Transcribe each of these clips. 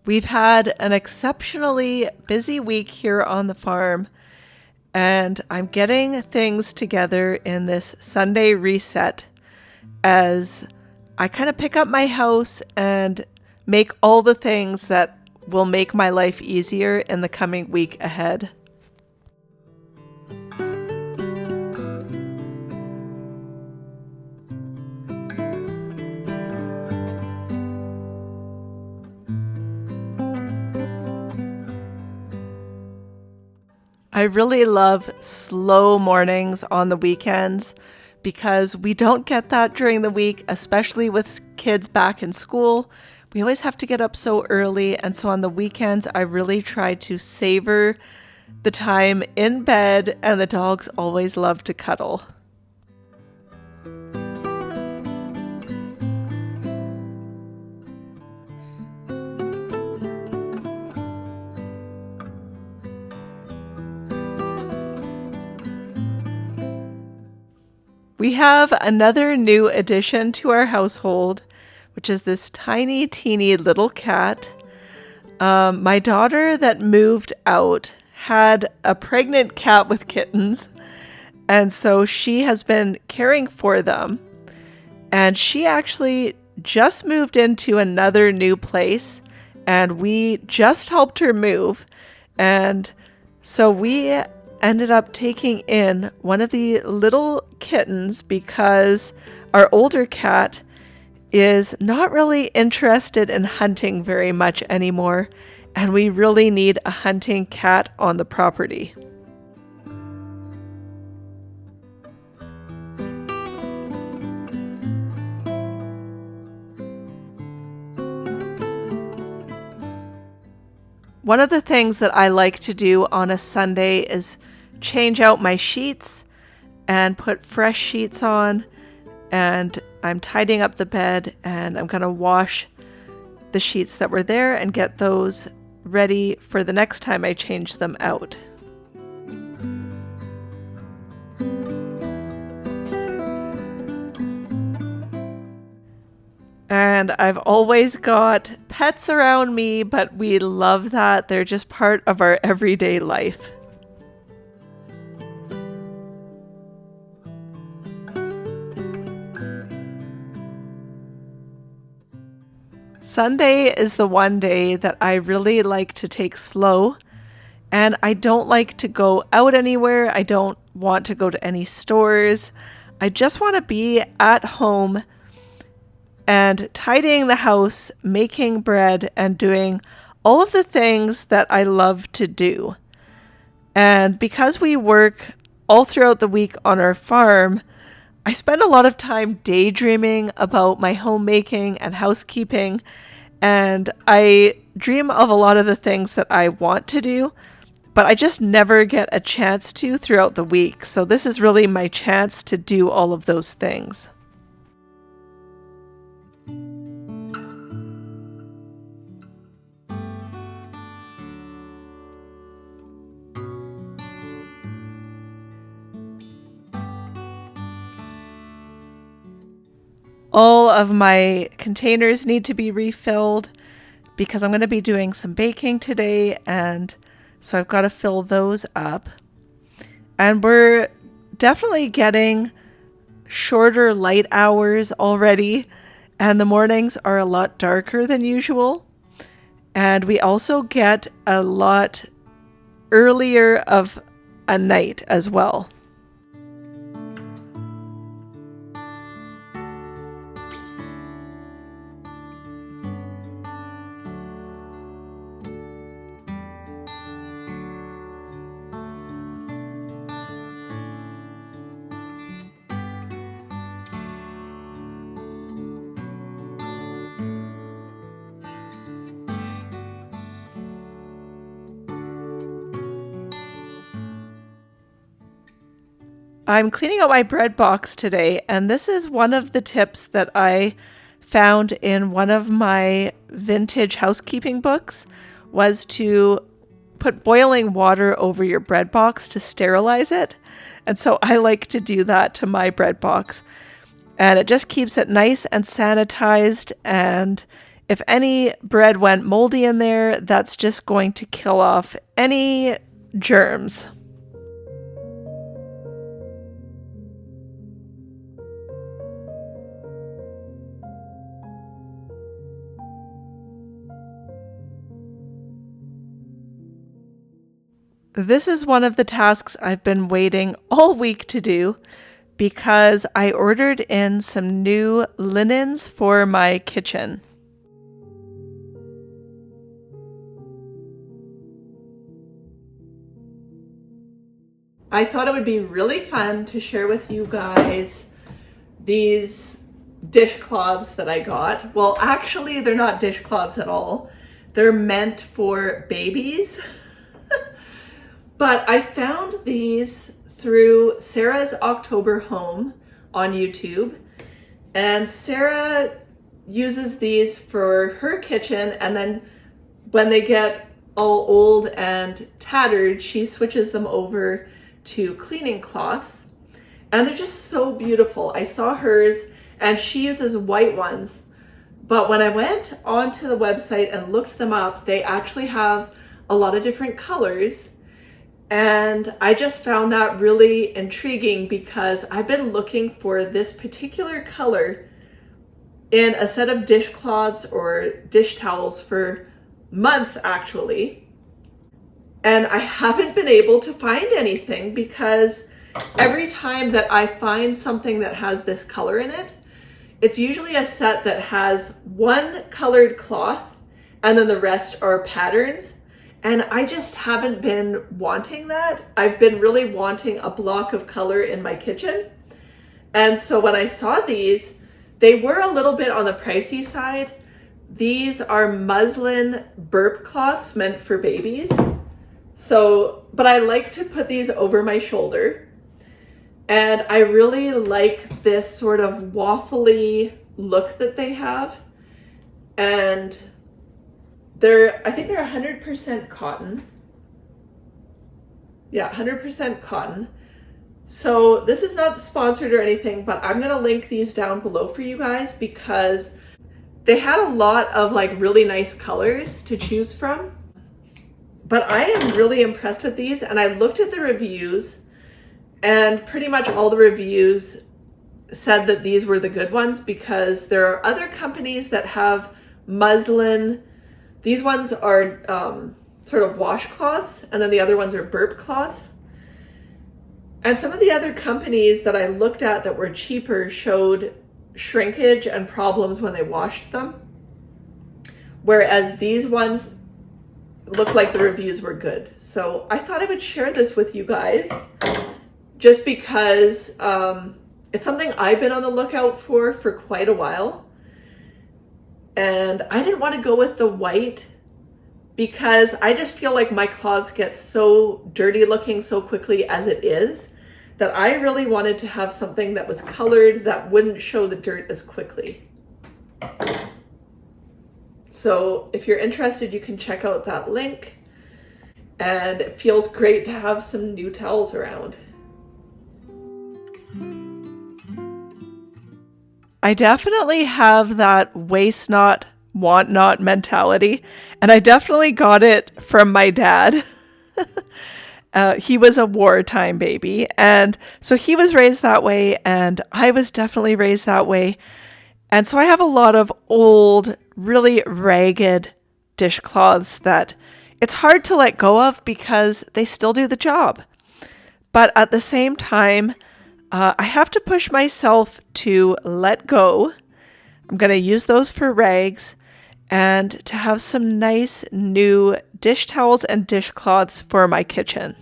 We've had an exceptionally busy week here on the farm, and I'm getting things together in this Sunday reset as I kind of pick up my house and make all the things that will make my life easier in the coming week ahead. I really love slow mornings on the weekends because we don't get that during the week, especially with kids back in school. We always have to get up so early, and so on the weekends, I really try to savor the time in bed, and the dogs always love to cuddle. We have another new addition to our household, which is this tiny, teeny little cat. My daughter that moved out had a pregnant cat with kittens, and so she has been caring for them. And she actually just moved into another new place, and we just helped her move. And so we ended up taking in one of the little kittens because our older cat is not really interested in hunting very much anymore, and we really need a hunting cat on the property. One of the things that I like to do on a Sunday is change out my sheets and put fresh sheets on, and I'm tidying up the bed, and I'm going to wash the sheets that were there and get those ready for the next time I change them out. And I've always got pets around me, but we love that. They're just part of our everyday life. Sunday is the one day that I really like to take slow, and I don't like to go out anywhere. I don't want to go to any stores. I just want to be at home and tidying the house, making bread, and doing all of the things that I love to do. And because we work all throughout the week on our farm, I spend a lot of time daydreaming about my homemaking and housekeeping, and I dream of a lot of the things that I want to do, but I just never get a chance to throughout the week. So this is really my chance to do all of those things. All of my containers need to be refilled because I'm going to be doing some baking today, and so I've got to fill those up. And we're definitely getting shorter light hours already, and the mornings are a lot darker than usual. And we also get a lot earlier of a night as well. I'm cleaning out my bread box today, and this is one of the tips that I found in one of my vintage housekeeping books, was to put boiling water over your bread box to sterilize it. And so I like to do that to my bread box, and it just keeps it nice and sanitized, and If any bread went moldy in there, that's just going to kill off any germs. This is one of the tasks I've been waiting all week to do because I ordered in some new linens for my kitchen. I thought it would be really fun to share with you guys these dishcloths that I got. Well, actually, they're not dishcloths at all. They're meant for babies. But I found these through Sarah's October Home on YouTube. And Sarah uses these for her kitchen, and then when they get all old and tattered, she switches them over to cleaning cloths. And they're just so beautiful. I saw hers, and she uses white ones. But when I went onto the website and looked them up, they actually have a lot of different colors. And I just found that really intriguing because I've been looking for this particular color in a set of dishcloths or dish towels for months actually. And I haven't been able to find anything because every time that I find something that has this color in it, it's usually a set that has one colored cloth and then the rest are patterns. And I just haven't been wanting that. I've been really wanting a block of color in my kitchen. And so when I saw these, they were a little bit on the pricey side. These are muslin burp cloths meant for babies. But I like to put these over my shoulder. And I really like this sort of waffly look that they have. And I think they're 100% cotton. Yeah, 100% cotton. So this is not sponsored or anything, but I'm gonna link these down below for you guys because they had a lot of like really nice colors to choose from. But I am really impressed with these, and I looked at the reviews, and pretty much all the reviews said that these were the good ones because there are other companies that have muslin. These ones are sort of washcloths, and then the other ones are burp cloths. And some of the other companies that I looked at that were cheaper showed shrinkage and problems when they washed them. Whereas these ones looked like the reviews were good. So I thought I would share this with you guys just because it's something I've been on the lookout for quite a while. And I didn't want to go with the white because I just feel like my cloths get so dirty looking so quickly as it is that I really wanted to have something that was colored that wouldn't show the dirt as quickly. So if you're interested, you can check out that link. And it feels great to have some new towels around. I definitely have that waste not, want not mentality, and I definitely got it from my dad. He was a wartime baby, and so he was raised that way, and I was definitely raised that way. And so I have a lot of old, really ragged dishcloths that it's hard to let go of because they still do the job. But at the same time, I have to push myself to let go. I'm going to use those for rags and to have some nice new dish towels and dishcloths for my kitchen.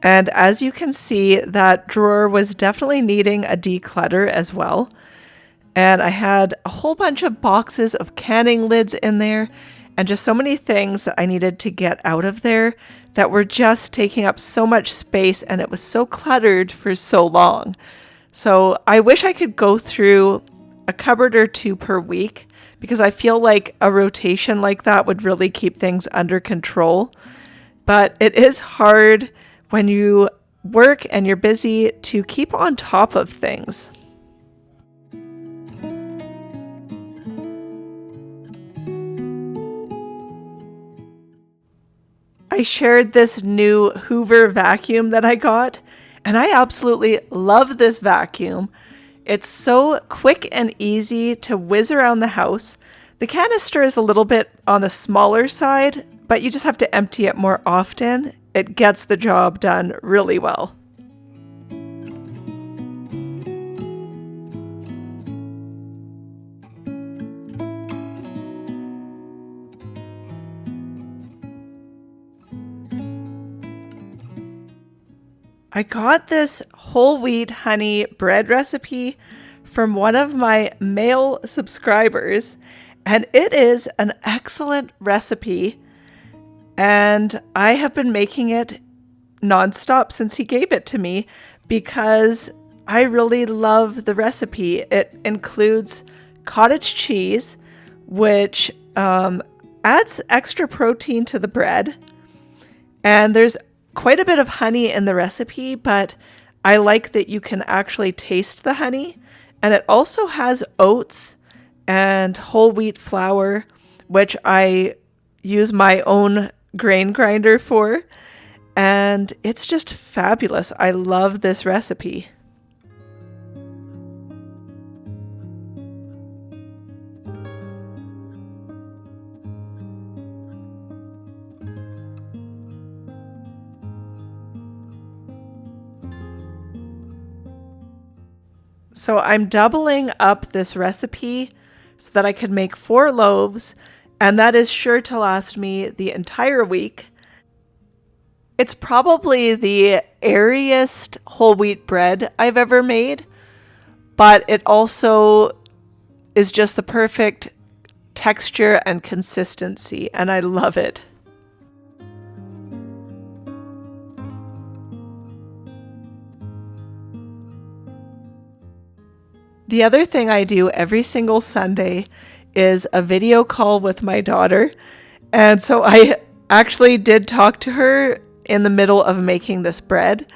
And as you can see, that drawer was definitely needing a declutter as well. And I had a whole bunch of boxes of canning lids in there and just so many things that I needed to get out of there that were just taking up so much space, and it was so cluttered for so long. So I wish I could go through a cupboard or two per week because I feel like a rotation like that would really keep things under control. But it is hard when you work and you're busy to keep on top of things. I shared this new Hoover vacuum that I got, and I absolutely love this vacuum. It's so quick and easy to whiz around the house. The canister is a little bit on the smaller side, but you just have to empty it more often. It gets the job done really well. I got this whole wheat honey bread recipe from one of my male subscribers, and it is an excellent recipe. And I have been making it nonstop since he gave it to me because I really love the recipe. It includes cottage cheese, which adds extra protein to the bread. And there's quite a bit of honey in the recipe, but I like that you can actually taste the honey. And it also has oats and whole wheat flour, which I use my own grain grinder for. And it's just fabulous. I love this recipe. So I'm doubling up this recipe so that I could make 4 loaves, and that is sure to last me the entire week. It's probably the airiest whole wheat bread I've ever made, but it also is just the perfect texture and consistency, and I love it. The other thing I do every single Sunday is a video call with my daughter. And so I actually did talk to her in the middle of making this bread.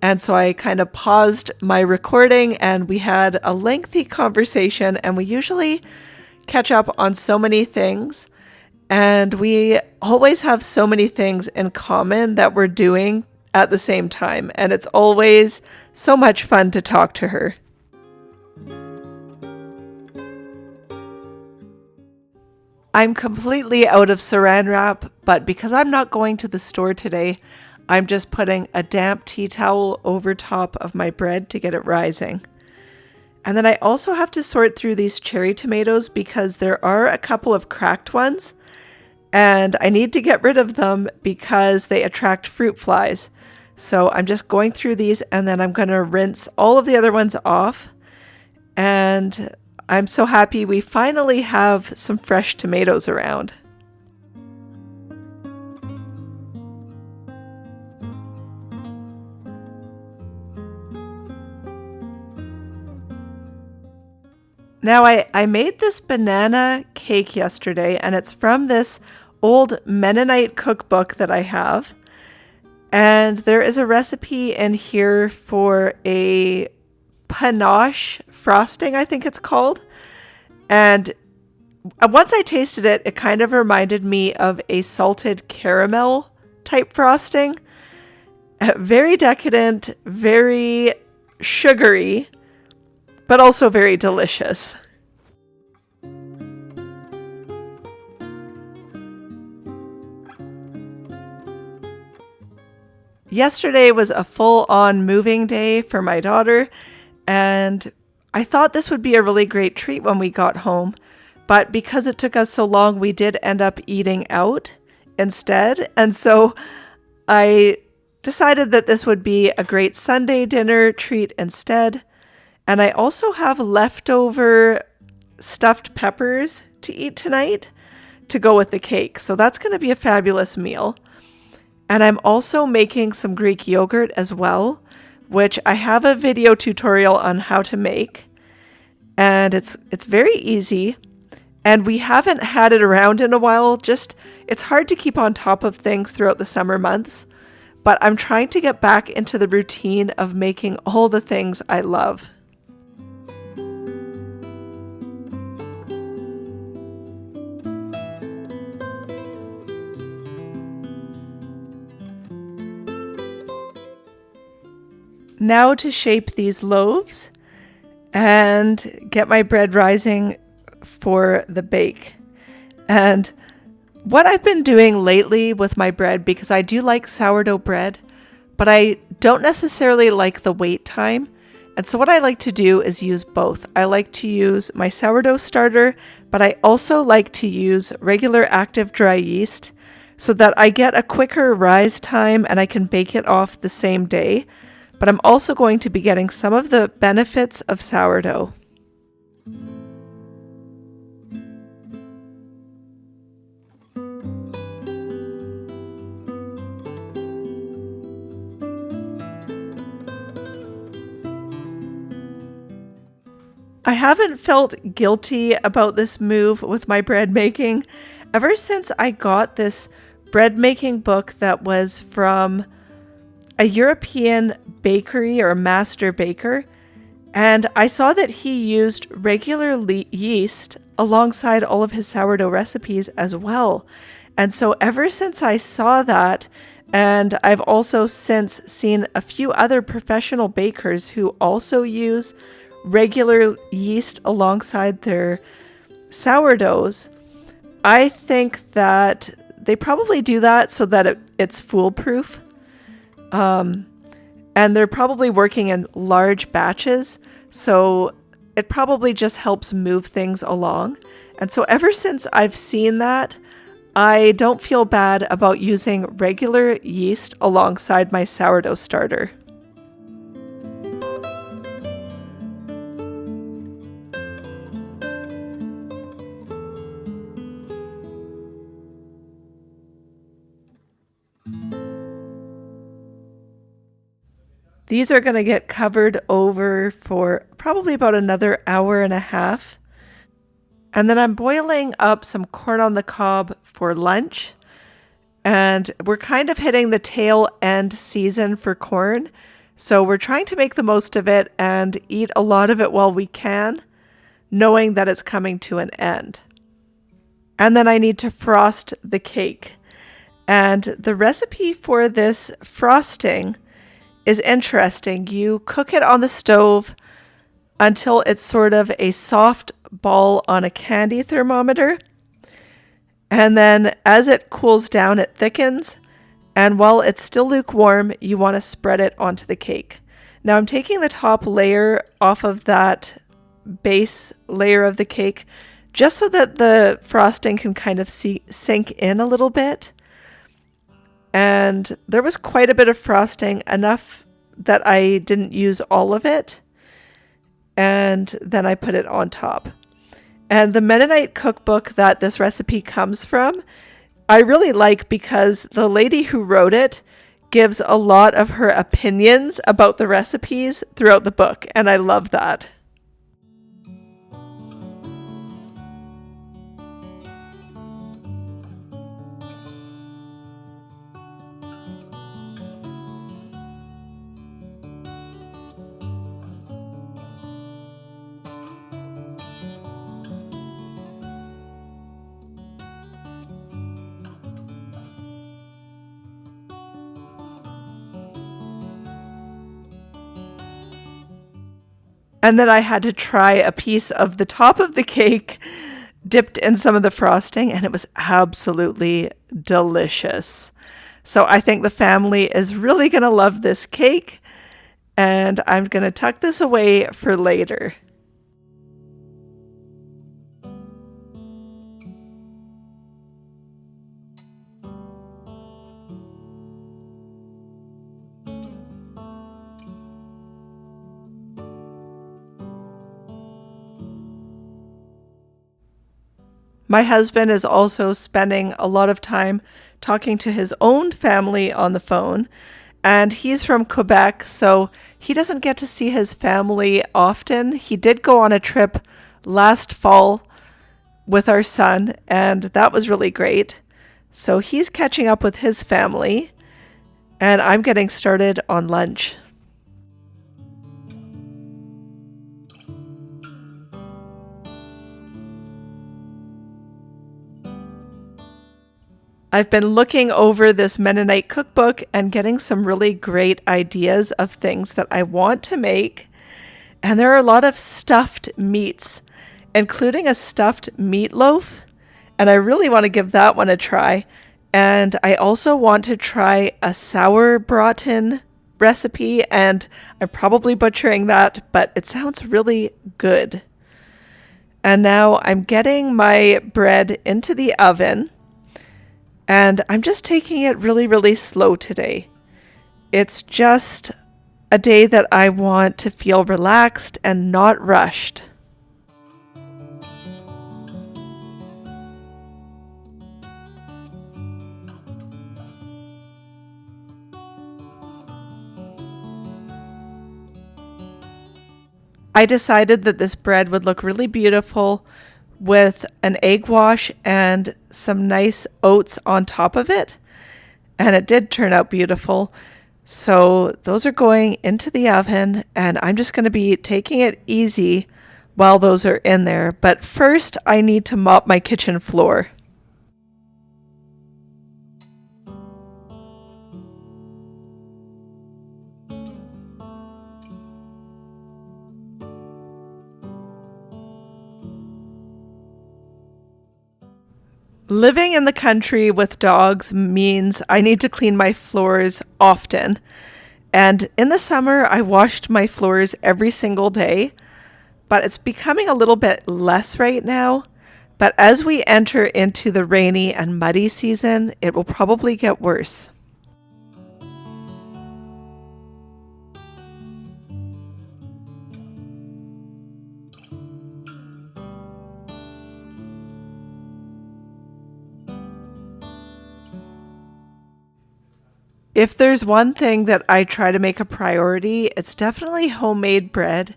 And so I kind of paused my recording and we had a lengthy conversation, and we usually catch up on so many things. And we always have so many things in common that we're doing at the same time. And it's always so much fun to talk to her. I'm completely out of saran wrap, but because I'm not going to the store today, I'm just putting a damp tea towel over top of my bread to get it rising. And then I also have to sort through these cherry tomatoes because there are a couple of cracked ones, and I need to get rid of them because they attract fruit flies. So I'm just going through these, and then I'm going to rinse all of the other ones off. And I'm so happy we finally have some fresh tomatoes around. Now I made this banana cake yesterday, and it's from this old Mennonite cookbook that I have. And there is a recipe in here for a panache frosting, I think it's called. And once I tasted it, it kind of reminded me of a salted caramel type frosting. Very decadent, very sugary, but also very delicious. Yesterday was a full-on moving day for my daughter, and I thought this would be a really great treat when we got home, but because it took us so long, we did end up eating out instead. And so I decided that this would be a great Sunday dinner treat instead. And I also have leftover stuffed peppers to eat tonight to go with the cake. So that's going to be a fabulous meal. And I'm also making some Greek yogurt as well, which I have a video tutorial on how to make. and it's very easy. And we haven't had it around in a while. Just it's hard to keep on top of things throughout the summer months, but I'm trying to get back into the routine of making all the things I love. Now to shape these loaves and get my bread rising for the bake. And what I've been doing lately with my bread, because I do like sourdough bread, but I don't necessarily like the wait time. And so what I like to do is use both. I like to use my sourdough starter, but I also like to use regular active dry yeast so that I get a quicker rise time and I can bake it off the same day. But I'm also going to be getting some of the benefits of sourdough. I haven't felt guilty about this move with my bread making ever since I got this bread making book that was from a European bakery or master baker, and I saw that he used regular yeast alongside all of his sourdough recipes as well. And so ever since I saw that, and I've also since seen a few other professional bakers who also use regular yeast alongside their sourdoughs, I think that they probably do that so that it's foolproof. And they're probably working in large batches, so it probably just helps move things along. And so ever since I've seen that, I don't feel bad about using regular yeast alongside my sourdough starter. These are going to get covered over for probably about another hour and a half. And then I'm boiling up some corn on the cob for lunch. And we're kind of hitting the tail end season for corn. So we're trying to make the most of it and eat a lot of it while we can, knowing that it's coming to an end. And then I need to frost the cake. And the recipe for this frosting is interesting. You cook it on the stove until it's sort of a soft ball on a candy thermometer. And then as it cools down, it thickens. And while it's still lukewarm, you want to spread it onto the cake. Now I'm taking the top layer off of that base layer of the cake just so that the frosting can kind of sink in a little bit. And there was quite a bit of frosting, enough that I didn't use all of it. And then I put it on top. And the Mennonite cookbook that this recipe comes from, I really like because the lady who wrote it gives a lot of her opinions about the recipes throughout the book. And I love that. And then I had to try a piece of the top of the cake dipped in some of the frosting, and it was absolutely delicious. So I think the family is really going to love this cake, and I'm going to tuck this away for later. My husband is also spending a lot of time talking to his own family on the phone, And he's from Quebec, so he doesn't get to see his family often. He did go on a trip last fall with our son, and that was really great. So he's catching up with his family, and I'm getting started on lunch. I've been looking over this Mennonite cookbook and getting some really great ideas of things that I want to make. And there are a lot of stuffed meats, including a stuffed meatloaf. And I really want to give that one a try. And I also want to try a sauerbraten recipe, and I'm probably butchering that, but it sounds really good. And now I'm getting my bread into the oven, and I'm just taking it really, really slow today. It's just a day that I want to feel relaxed and not rushed. I decided that this bread would look really beautiful with an egg wash and some nice oats on top of it. And it did turn out beautiful. So those are going into the oven, and I'm just going to be taking it easy while those are in there. But first, I need to mop my kitchen floor. Living in the country with dogs means I need to clean my floors often. And in the summer, I washed my floors every single day, but it's becoming a little bit less right now. But as we enter into the rainy and muddy season, it will probably get worse. If there's one thing that I try to make a priority, it's definitely homemade bread,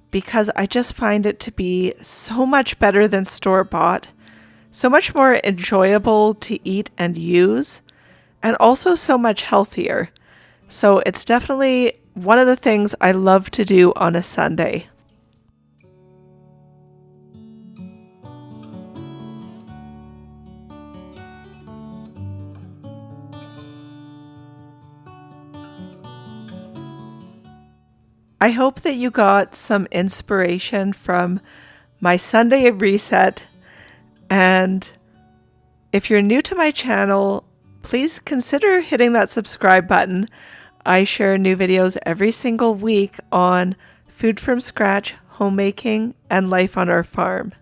because I just find it to be so much better than store-bought, so much more enjoyable to eat and use, and also so much healthier. So it's definitely one of the things I love to do on a Sunday. I hope that you got some inspiration from my Sunday reset. And if you're new to my channel, please consider hitting that subscribe button. I share new videos every single week on food from scratch, homemaking, and life on our farm.